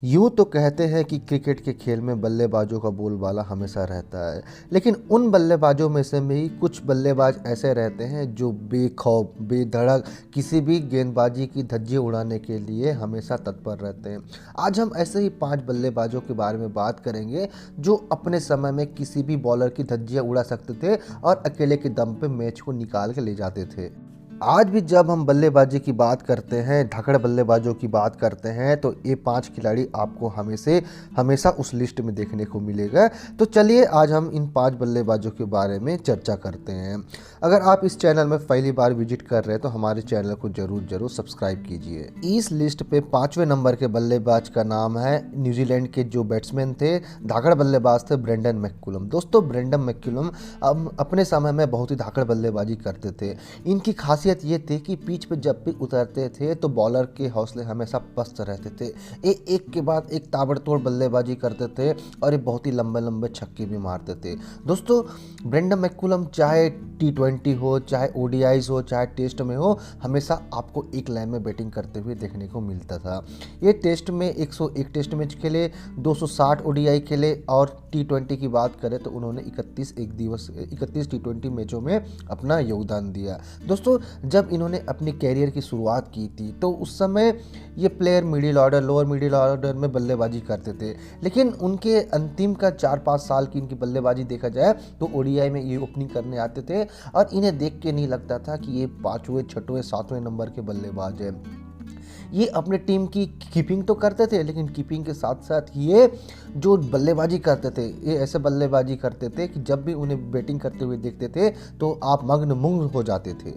यूँ तो कहते हैं कि क्रिकेट के खेल में बल्लेबाजों का बोलबाला हमेशा रहता है, लेकिन उन बल्लेबाजों में से भी कुछ बल्लेबाज ऐसे रहते हैं जो बेखौफ, बेधड़क किसी भी गेंदबाजी की धज्जियाँ उड़ाने के लिए हमेशा तत्पर रहते हैं। आज हम ऐसे ही 5 बल्लेबाजों के बारे में बात करेंगे जो अपने समय में किसी भी बॉलर की धज्जियाँ उड़ा सकते थे और अकेले के दम पे मैच को निकाल के ले जाते थे। आज भी जब हम बल्लेबाजी की बात करते हैं, धाकड़ बल्लेबाजों की बात करते हैं, तो ये 5 खिलाड़ी आपको हमेशा उस लिस्ट में देखने को मिलेगा। तो चलिए आज हम इन 5 बल्लेबाजों के बारे में चर्चा करते हैं। अगर आप इस चैनल में पहली बार विजिट कर रहे हैं तो हमारे चैनल को ज़रूर सब्सक्राइब कीजिए। इस लिस्ट पे 5वें नंबर के बल्लेबाज का नाम है न्यूजीलैंड के जो बैट्समैन थे, धाकड़ बल्लेबाज थे, ब्रेंडन मैककुलम। दोस्तों, ब्रेंडन मैककुलम अपने समय में बहुत ही धाकड़ बल्लेबाजी करते थे। इनकी खासियत ये थी कि पिच पे जब भी उतरते थे तो बॉलर के हौसले हमेशा पस्त रहते थे। ये एक के बाद एक ताबड़तोड़ बल्लेबाजी करते थे और ये बहुत ही लंबे लंबे छक्के भी मारते थे। दोस्तों, ब्रेंडन मैककुलम चाहे T20 हो, चाहे ODIs हो, चाहे टेस्ट में हो, हमेशा आपको एक लाइन में बैटिंग करते हुए देखने को मिलता था। ये टेस्ट में 101 टेस्ट मैच खेले, 260 ODI खेले और T20 की बात करें तो उन्होंने 31 T20 मैचों में अपना योगदान दिया। दोस्तों, जब इन्होंने अपनी कैरियर की शुरुआत की थी तो उस समय ये प्लेयर लोअर मिडिल ऑर्डर में बल्लेबाजी करते थे, लेकिन उनके अंतिम का 4-5 साल की इनकी बल्लेबाजी देखा जाए तो ODI में ये ओपनिंग करने आते थे और इन्हें देख के नहीं लगता था कि ये 5वें, 6वें, 7वें नंबर के बल्लेबाज हैं। ये अपने टीम की कीपिंग तो करते थे, लेकिन कीपिंग के साथ साथ ये जो बल्लेबाजी करते थे, ये ऐसे बल्लेबाजी करते थे कि जब भी उन्हें बैटिंग करते हुए देखते थे तो आप मग्न हो जाते थे।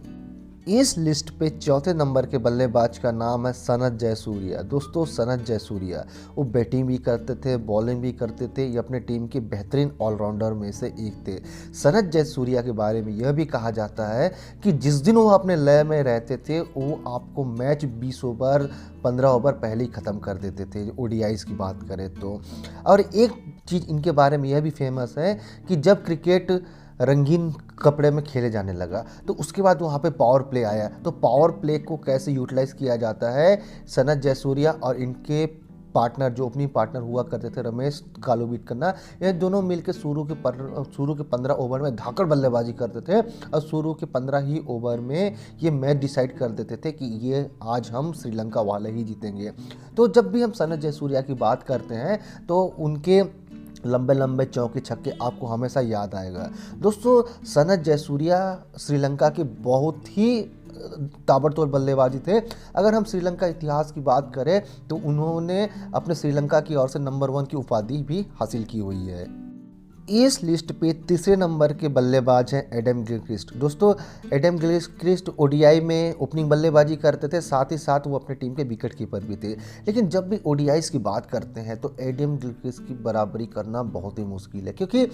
इस लिस्ट पे 4थे नंबर के बल्लेबाज का नाम है सनथ जयसूर्या। दोस्तों, सनथ जयसूर्या वो बैटिंग भी करते थे, बॉलिंग भी करते थे। ये अपने टीम के बेहतरीन ऑलराउंडर में से एक थे। सनथ जयसूर्या के बारे में यह भी कहा जाता है कि जिस दिन वो अपने लय में रहते थे वो आपको मैच 20 ओवर 15 ओवर पहले ही ख़त्म कर देते थे, ODIs की बात करें तो। और एक चीज़ इनके बारे में यह भी फेमस है कि जब क्रिकेट रंगीन कपड़े में खेले जाने लगा तो उसके बाद वहाँ पे पावर प्ले आया। तो पावर प्ले को कैसे यूटिलाइज़ किया जाता है, सनथ जयसूर्या और इनके पार्टनर जो ओपनिंग पार्टनर हुआ करते थे रमेश कालूविटकन्ना, ये दोनों मिलकर शुरू के 15 ओवर में धाकड़ बल्लेबाजी करते थे और शुरू के 15 ही ओवर में ये मैच डिसाइड कर देते थे कि ये आज हम श्रीलंका वाले ही जीतेंगे। तो जब भी हम सनथ जयसूर्या की बात करते हैं तो उनके लंबे लंबे चौके छक्के आपको हमेशा याद आएगा। दोस्तों, सनथ जयसूर्या श्रीलंका के बहुत ही ताबड़तोड़ बल्लेबाजी थे। अगर हम श्रीलंका इतिहास की बात करें तो उन्होंने अपने श्रीलंका की ओर से नंबर 1 की उपाधि भी हासिल की हुई है। इस लिस्ट पे 3रे नंबर के बल्लेबाज हैं एडम गिलक्रिस्ट। दोस्तों, एडम गिलक्रिस्ट ODI में ओपनिंग बल्लेबाजी करते थे, साथ ही साथ वो अपने टीम के विकेट कीपर भी थे। लेकिन जब भी ODIs की बात करते हैं तो एडम गिलक्रिस्ट की बराबरी करना बहुत ही मुश्किल है, क्योंकि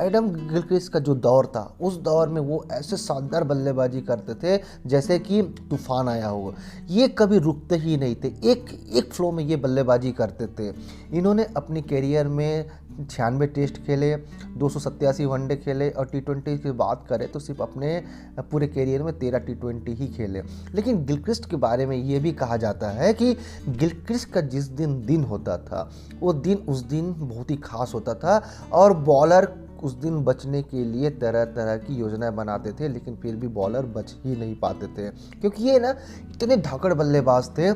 एडम गिलक्रिस्ट का जो दौर था उस दौर में वो ऐसे शानदार बल्लेबाजी करते थे जैसे कि तूफान आया हो। ये कभी रुकते ही नहीं थे, एक फ्लो में ये बल्लेबाजी करते थे। इन्होंने अपनी कैरियर में 96 टेस्ट खेले, 287 वनडे खेले और T20 की बात करें तो सिर्फ अपने पूरे कैरियर में 13 T20 ही खेले। लेकिन गिलक्रिस्ट के बारे में ये भी कहा जाता है कि गिलक्रिस्ट का जिस दिन होता था वो उस दिन बहुत ही खास होता था और बॉलर उस दिन बचने के लिए तरह तरह की योजनाएं बनाते थे, लेकिन फिर भी बॉलर बच ही नहीं पाते थे, क्योंकि ये ना इतने धाकड़ बल्लेबाज थे।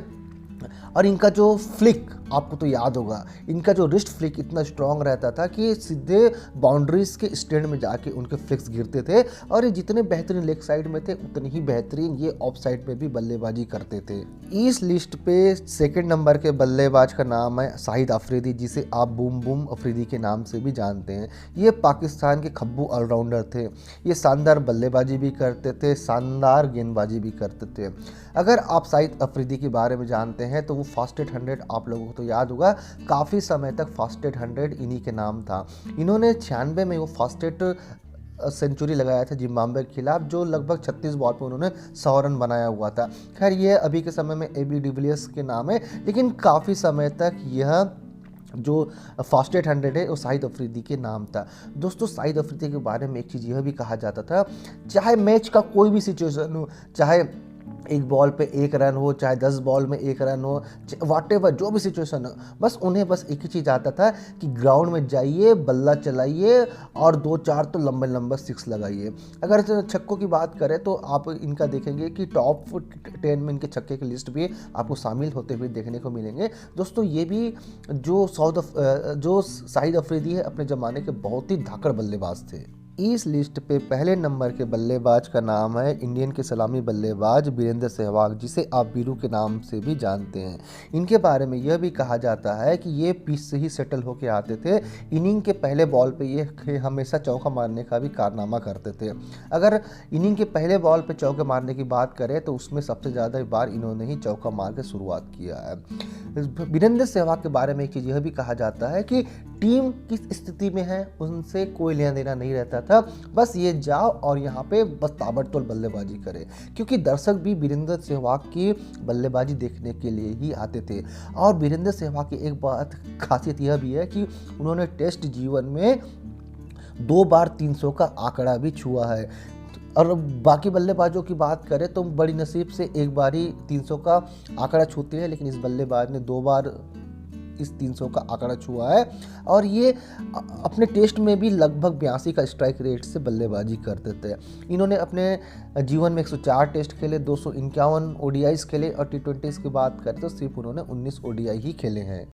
और इनका जो फ्लिक आपको तो याद होगा, इनका जो रिस्ट फ्लिक इतना स्ट्रांग रहता था कि सीधे बाउंड्रीज के स्टैंड में जाके उनके फ्लिक्स गिरते थे और ये जितने बेहतरीन लेग साइड में थे उतने ही बेहतरीन ये ऑफ साइड पे भी बल्लेबाजी करते थे। इस लिस्ट पे 2nd नंबर के बल्लेबाज का नाम है शाहिद अफरीदी, जिसे आप बूम बूम अफरीदी के नाम से भी जानते हैं। ये पाकिस्तान के खब्बू ऑलराउंडर थे। ये शानदार बल्लेबाजी भी करते थे, शानदार गेंदबाजी भी करते थे। अगर आप शाहिद अफरीदी के बारे में जानते हैं तो वो फास्टेस्ट 100 आप लोगों को तो याद होगा, काफ़ी समय तक फास्टेस्ट 100 इन्हीं के नाम था। इन्होंने 96 में वो फास्टेस्ट सेंचुरी लगाया था जिम्बाब्वे के खिलाफ, जो लगभग 36 बॉल पे उन्होंने 100 रन बनाया हुआ था। खैर, ये अभी के समय में AB डिविलियर्स के नाम है, लेकिन काफ़ी समय तक यह जो फास्टेस्ट 100 है वो शाहिद अफरीदी के नाम था। दोस्तों, शाहिद अफरीदी के बारे में एक चीज़ यह भी कहा जाता था, चाहे मैच का कोई भी सिचुएशन हो, चाहे एक बॉल पे 1 रन हो, चाहे 10 बॉल में 1 रन हो, व्हाटएवर जो भी सिचुएशन हो, बस उन्हें बस एक ही चीज़ आता था कि ग्राउंड में जाइए, बल्ला चलाइए और 2-4 तो लंबे-लंबे सिक्स लगाइए। अगर छक्कों की बात करें तो आप इनका देखेंगे कि टॉप 10 में इनके छक्के की लिस्ट भी आपको शामिल होते हुए देखने को मिलेंगे। दोस्तों ये भी जो शाहिद अफरीदी है अपने ज़माने के बहुत ही धाकड़ बल्लेबाज थे। इस लिस्ट पे पहले नंबर के बल्लेबाज का नाम है इंडियन के सलामी बल्लेबाज वीरेंद्र सहवाग, जिसे आप वीरू के नाम से भी जानते हैं। इनके बारे में यह भी कहा जाता है कि ये पिच से ही सेटल होके आते थे। इनिंग के पहले बॉल पे ये हमेशा चौका मारने का भी कारनामा करते थे। अगर इनिंग के पहले बॉल पे चौके मारने की बात करें तो उसमें सबसे ज़्यादा बार इन्होंने ही चौका मार के शुरुआत किया है। वीरेंद्र सहवाग के बारे में एक चीज़ यह भी कहा जाता है कि टीम किस स्थिति में है उनसे कोई लेना देना नहीं रहता था, बस ये जाओ और यहाँ पे बस ताबड़तोड़ बल्लेबाजी करे, क्योंकि दर्शक भी वीरेंद्र सहवाग की बल्लेबाजी देखने के लिए ही आते थे। और वीरेंद्र सहवाग की एक बात खासियत यह भी है कि उन्होंने टेस्ट जीवन में 2 बार 300 का आंकड़ा भी छुआ है। और बाकी बल्लेबाजों की बात करें तो बड़ी नसीब से एक बार ही 300 का आंकड़ा छूते हैं, लेकिन इस बल्लेबाज ने 2 बार इस 300 का आंकड़ा छुआ है। और ये अपने टेस्ट में भी लगभग 82 का स्ट्राइक रेट से बल्लेबाजी करते थे। इन्होंने अपने जीवन में 104 टेस्ट खेले, 251 ओडीआईज खेले और टी20 की बात करें तो सिर्फ उन्होंने 19 ओडीआई ही खेले हैं।